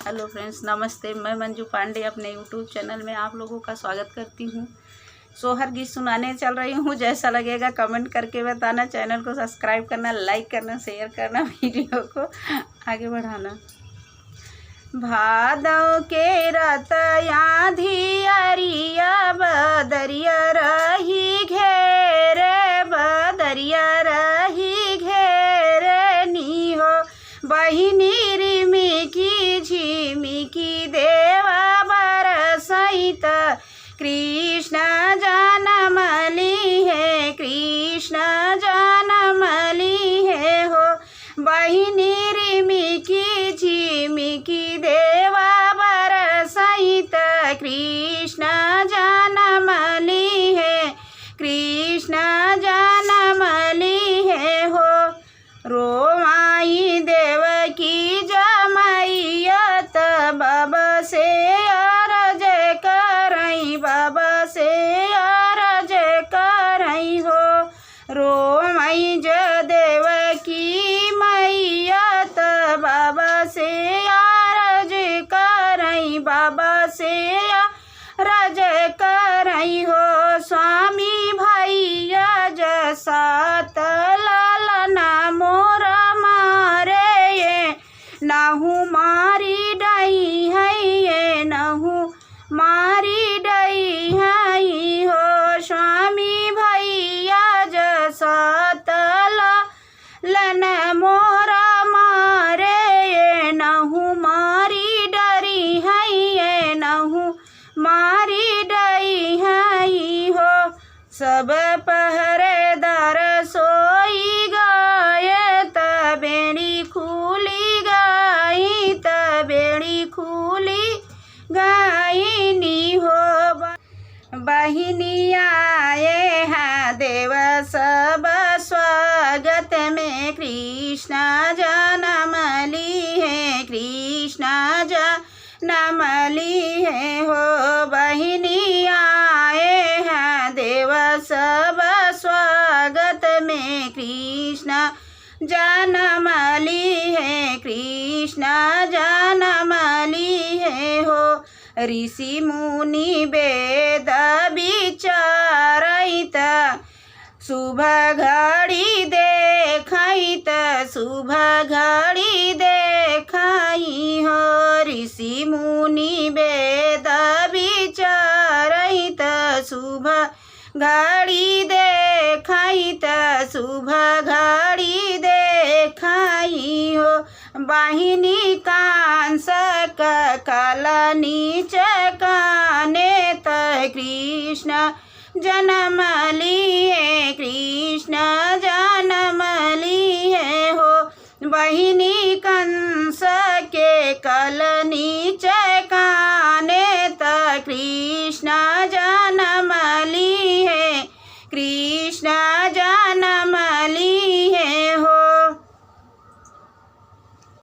Hello friends, नमस्ते। मैं मंजू पांडे अपने यूट्यूब चैनल में आप लोगों का स्वागत करती हूँ। सोहर गीत सुनाने चल रही हूँ। जैसा लगेगा कमेंट करके बताना। चैनल को सब्सक्राइब करना, लाइक करना, शेयर करना, वीडियो को आगे बढ़ाना। भादव के रत आंधिया बदरिया रही घेरे, बदरिया रही घेरे नी हो बहिनी रिमिकी झिमिकी देवा बरसैत कृष्ण जनमली है, कृष्ण जनमली है हो बहिनी रिमिकी झिमिकी देवा बरसैत कृष्ण जनमली है, कृष्ण जनमली है हो। रोमाई देवकी जमैयत बाबा से अरज करई, बाबा से अरज करई हो। रोमाई ज देवकी मैयत बाबा से अरज करई, बाबा से अरज करई हो। स्वामी भैया जसात लालना मोरा मारे ये नहु मारी डई है, ये नहु मारी डई है हो। स्वामी भैया जसात लालन मोरा मारे ये नहु मारी डरी है, ये नहु मारी डई है हो। सब पहरेदार सोई गाये तबेड़ी खुली गाई, तबेड़ी खुली गाई नी हो। बहिनी आए हैं देव सब स्वागत में, कृष्ण जनमली है, कृष्ण जनमली है हो। बहिनी आए हैं देव सब स्वागत में, कृष्ण जनमली है, कृष्ण जनमली है हो। ऋषि मुनि वेद विचारैत शुभ घड़ी देखैत, शुभ घड़ी देखई हो। ऋषि मुनि वेद विचारैत शुभ घड़ी देखैत, शुभ घड़ी देखई हो। बाहिनी कांस कलनी चकाने त कृष्ण जनमली है, कृष्ण